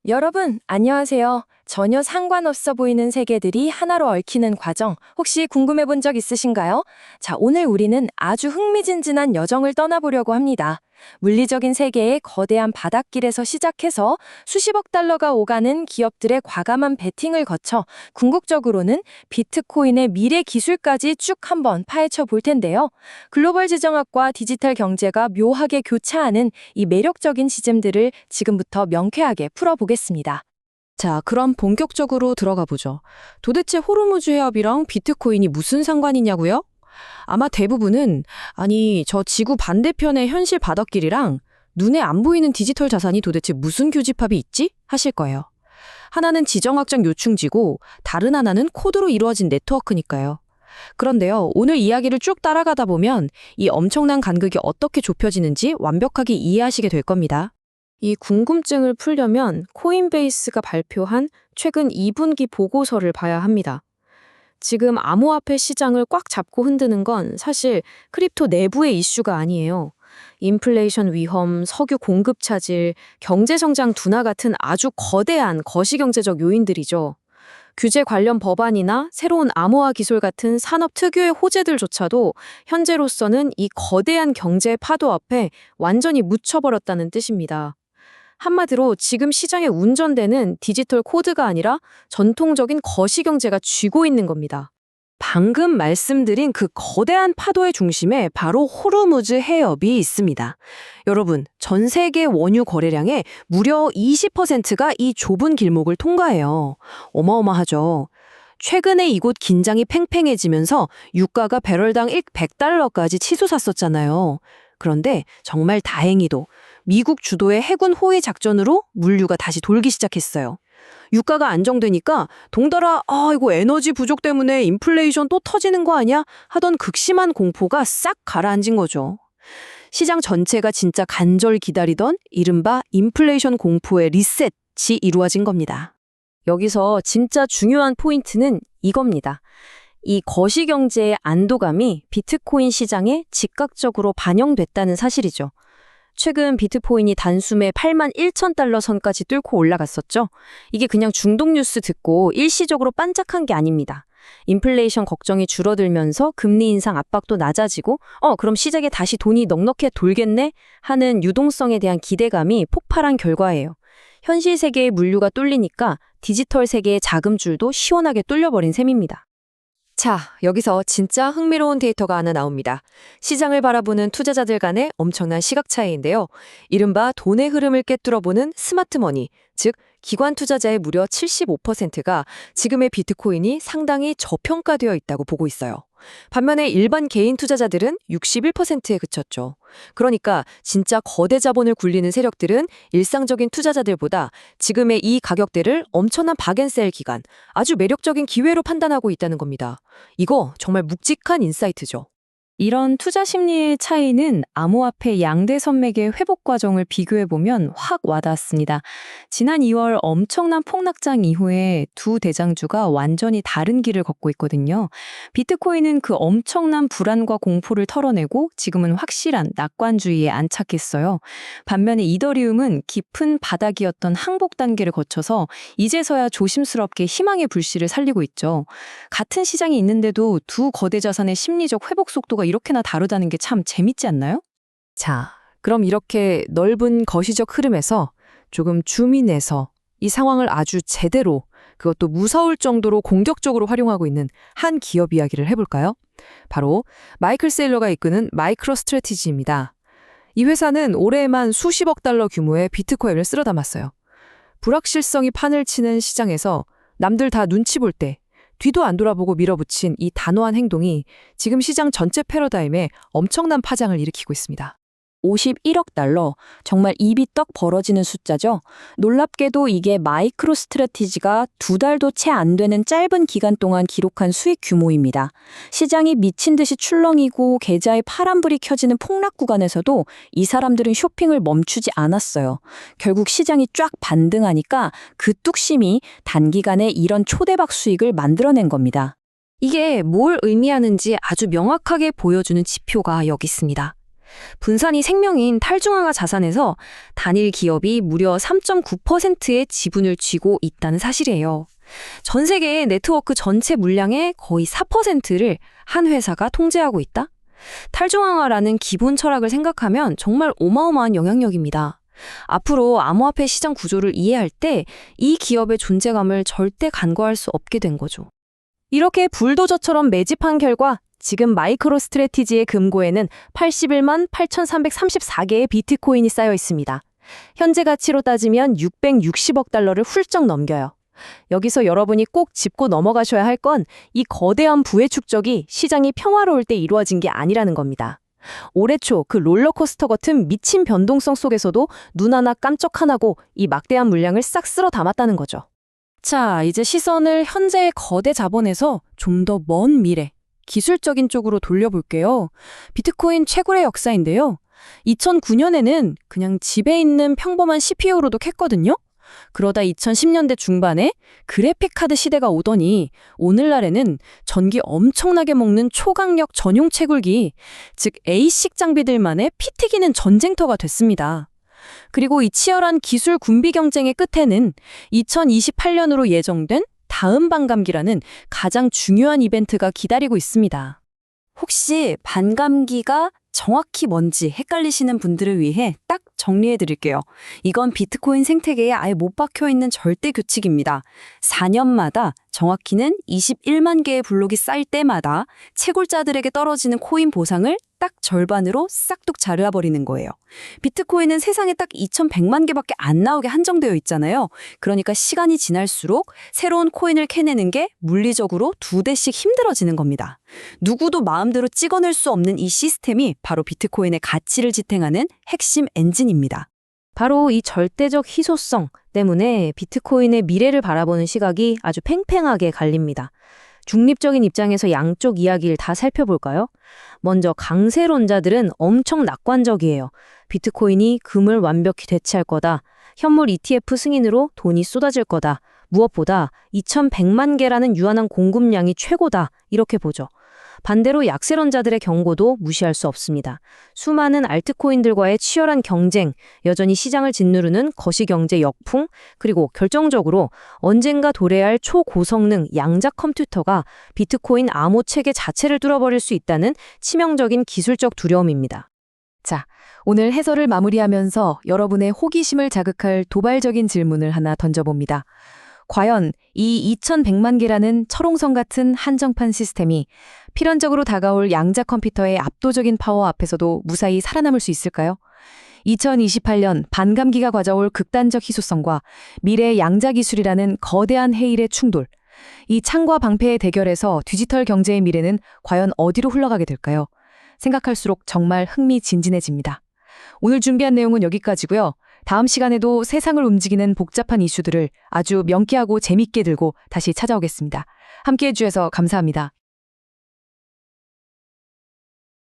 여러분, 안녕하세요. 전혀 상관없어 보이는 세계들이 하나로 얽히는 과정, 혹시 궁금해 본 적 있으신가요? 자, 오늘 우리는 아주 흥미진진한 여정을 떠나보려고 합니다. 물리적인 세계의 거대한 바닷길에서 시작해서 수십억 달러가 오가는 기업들의 과감한 베팅을 거쳐 궁극적으로는 비트코인의 미래 기술까지 쭉 한번 파헤쳐 볼 텐데요. 글로벌 지정학과 디지털 경제가 묘하게 교차하는 이 매력적인 시점들을 지금부터 명쾌하게 풀어보겠습니다. 자, 그럼 본격적으로 들어가 보죠. 도대체 호르무즈 해협이랑 비트코인이 무슨 상관이냐고요? 아마 대부분은 저 지구 반대편의 현실 바닷길이랑 눈에 안 보이는 디지털 자산이 도대체 무슨 교집합이 있지? 하실 거예요. 하나는 지정학적 요충지고 다른 하나는 코드로 이루어진 네트워크니까요. 그런데요, 오늘 이야기를 쭉 따라가다 보면 이 엄청난 간극이 어떻게 좁혀지는지 완벽하게 이해하시게 될 겁니다. 이 궁금증을 풀려면 코인베이스가 발표한 최근 2분기 보고서를 봐야 합니다. 지금 암호화폐 시장을 꽉 잡고 흔드는 건 사실 크립토 내부의 이슈가 아니에요. 인플레이션 위험, 석유 공급 차질, 경제 성장 둔화 같은 아주 거대한 거시경제적 요인들이죠. 규제 관련 법안이나 새로운 암호화 기술 같은 산업 특유의 호재들조차도 현재로서는 이 거대한 경제 파도 앞에 완전히 묻혀버렸다는 뜻입니다. 한마디로 지금 시장에 운전되는 디지털 코드가 아니라 전통적인 거시경제가 쥐고 있는 겁니다. 방금 말씀드린 그 거대한 파도의 중심에 바로 호르무즈 해협이 있습니다. 여러분, 전 세계 원유 거래량의 무려 20%가 이 좁은 길목을 통과해요. 어마어마하죠. 최근에 이곳 긴장이 팽팽해지면서 유가가 배럴당 100달러까지 치솟았었잖아요. 그런데 정말 다행히도 미국 주도의 해군 호위 작전으로 물류가 다시 돌기 시작했어요. 유가가 안정되니까 동달아 이거 에너지 부족 때문에 인플레이션 또 터지는 거 아니야? 하던 극심한 공포가 싹 가라앉은 거죠. 시장 전체가 진짜 간절히 기다리던 이른바 인플레이션 공포의 리셋이 이루어진 겁니다. 여기서 진짜 중요한 포인트는 이겁니다. 이 거시경제의 안도감이 비트코인 시장에 즉각적으로 반영됐다는 사실이죠. 최근 비트코인이 단숨에 81,000달러 선까지 뚫고 올라갔었죠. 이게 그냥 중독 뉴스 듣고 일시적으로 반짝한 게 아닙니다. 인플레이션 걱정이 줄어들면서 금리 인상 압박도 낮아지고 그럼 시장에 다시 돈이 넉넉해 돌겠네? 하는 유동성에 대한 기대감이 폭발한 결과예요. 현실 세계의 물류가 뚫리니까 디지털 세계의 자금줄도 시원하게 뚫려버린 셈입니다. 자, 여기서 진짜 흥미로운 데이터가 하나 나옵니다. 시장을 바라보는 투자자들 간의 엄청난 시각 차이인데요. 이른바 돈의 흐름을 꿰뚫어보는 스마트머니, 즉 기관 투자자의 무려 75%가 지금의 비트코인이 상당히 저평가되어 있다고 보고 있어요. 반면에 일반 개인 투자자들은 61%에 그쳤죠. 그러니까 진짜 거대 자본을 굴리는 세력들은 일상적인 투자자들보다 지금의 이 가격대를 엄청난 박앤셀 기간, 아주 매력적인 기회로 판단하고 있다는 겁니다. 이거 정말 묵직한 인사이트죠. 이런 투자 심리의 차이는 암호화폐 양대 산맥의 회복 과정을 비교해보면 확 와닿았습니다. 지난 2월 엄청난 폭락장 이후에 두 대장주가 완전히 다른 길을 걷고 있거든요. 비트코인은 그 엄청난 불안과 공포를 털어내고 지금은 확실한 낙관주의에 안착했어요. 반면에 이더리움은 깊은 바닥이었던 항복 단계를 거쳐서 이제서야 조심스럽게 희망의 불씨를 살리고 있죠. 같은 시장이 있는데도 두 거대 자산의 심리적 회복 속도가 이렇게나 다르다는 게 참 재밌지 않나요? 자, 그럼 이렇게 넓은 거시적 흐름에서 조금 줌인해서 이 상황을 아주 제대로, 그것도 무서울 정도로 공격적으로 활용하고 있는 한 기업 이야기를 해볼까요? 바로 마이클 세일러가 이끄는 마이크로 스트래티지입니다. 이 회사는 올해에만 수십억 달러 규모의 비트코인을 쓸어 담았어요. 불확실성이 판을 치는 시장에서 남들 다 눈치 볼 때 뒤도 안 돌아보고 밀어붙인 이 단호한 행동이 지금 시장 전체 패러다임에 엄청난 파장을 일으키고 있습니다. 51억 달러, 정말 입이 떡 벌어지는 숫자죠. 놀랍게도 이게 마이크로 스트래티지가 2달도 채 안 되는 짧은 기간 동안 기록한 수익 규모입니다. 시장이 미친 듯이 출렁이고 계좌에 파란불이 켜지는 폭락 구간에서도 이 사람들은 쇼핑을 멈추지 않았어요. 결국 시장이 쫙 반등하니까 그 뚝심이 단기간에 이런 초대박 수익을 만들어낸 겁니다. 이게 뭘 의미하는지 아주 명확하게 보여주는 지표가 여기 있습니다. 분산이 생명인 탈중앙화 자산에서 단일 기업이 무려 3.9%의 지분을 쥐고 있다는 사실이에요. 전 세계의 네트워크 전체 물량의 거의 4%를 한 회사가 통제하고 있다? 탈중앙화라는 기본 철학을 생각하면 정말 어마어마한 영향력입니다. 앞으로 암호화폐 시장 구조를 이해할 때 이 기업의 존재감을 절대 간과할 수 없게 된 거죠. 이렇게 불도저처럼 매집한 결과 지금 마이크로 스트래티지의 금고에는 81만 8,334개의 비트코인이 쌓여 있습니다. 현재 가치로 따지면 660억 달러를 훌쩍 넘겨요. 여기서 여러분이 꼭 짚고 넘어가셔야 할 건 이 거대한 부의 축적이 시장이 평화로울 때 이루어진 게 아니라는 겁니다. 올해 초 그 롤러코스터 같은 미친 변동성 속에서도 눈 하나 깜짝 하나고 이 막대한 물량을 싹 쓸어 담았다는 거죠. 자, 이제 시선을 현재의 거대 자본에서 좀 더 먼 미래, 기술적인 쪽으로 돌려볼게요. 비트코인 최고의 역사인데요. 2009년에는 그냥 집에 있는 평범한 CPU로도 캤거든요. 그러다 2010년대 중반에 그래픽카드 시대가 오더니 오늘날에는 전기 엄청나게 먹는 초강력 전용 채굴기, 즉 ASIC 장비들만의 피 튀기는 전쟁터가 됐습니다. 그리고 이 치열한 기술 군비 경쟁의 끝에는 2028년으로 예정된 다음 반감기라는 가장 중요한 이벤트가 기다리고 있습니다. 혹시 반감기가 정확히 뭔지 헷갈리시는 분들을 위해 딱 정리해 드릴게요. 이건 비트코인 생태계에 아예 못 박혀 있는 절대 규칙입니다. 4년마다 정확히는 21만 개의 블록이 쌓일 때마다 채굴자들에게 떨어지는 코인 보상을 딱 절반으로 싹둑 자르어버리는 거예요. 비트코인은 세상에 딱 2,100만 개밖에 안 나오게 한정되어 있잖아요. 그러니까 시간이 지날수록 새로운 코인을 캐내는 게 물리적으로 2대씩 힘들어지는 겁니다. 누구도 마음대로 찍어낼 수 없는 이 시스템이 바로 비트코인의 가치를 지탱하는 핵심 엔진입니다. 바로 이 절대적 희소성 때문에 비트코인의 미래를 바라보는 시각이 아주 팽팽하게 갈립니다. 중립적인 입장에서 양쪽 이야기를 다 살펴볼까요? 먼저 강세론자들은 엄청 낙관적이에요. 비트코인이 금을 완벽히 대체할 거다. 현물 ETF 승인으로 돈이 쏟아질 거다. 무엇보다 2,100만 개라는 유한한 공급량이 최고다. 이렇게 보죠. 반대로 약세론자들의 경고도 무시할 수 없습니다. 수많은 알트코인들과의 치열한 경쟁, 여전히 시장을 짓누르는 거시경제 역풍, 그리고 결정적으로 언젠가 도래할 초고성능 양자 컴퓨터가 비트코인 암호 체계 자체를 뚫어버릴 수 있다는 치명적인 기술적 두려움입니다. 자, 오늘 해설을 마무리하면서 여러분의 호기심을 자극할 도발적인 질문을 하나 던져봅니다. 과연 이 2,100만 개라는 철옹성 같은 한정판 시스템이 필연적으로 다가올 양자 컴퓨터의 압도적인 파워 앞에서도 무사히 살아남을 수 있을까요? 2028년 반감기가 가져올 극단적 희소성과 미래의 양자 기술이라는 거대한 해일의 충돌. 이 창과 방패의 대결에서 디지털 경제의 미래는 과연 어디로 흘러가게 될까요? 생각할수록 정말 흥미진진해집니다. 오늘 준비한 내용은 여기까지고요. 다음 시간에도 세상을 움직이는 복잡한 이슈들을 아주 명쾌하고 재밌게 들고 다시 찾아오겠습니다. 함께해 주셔서 감사합니다.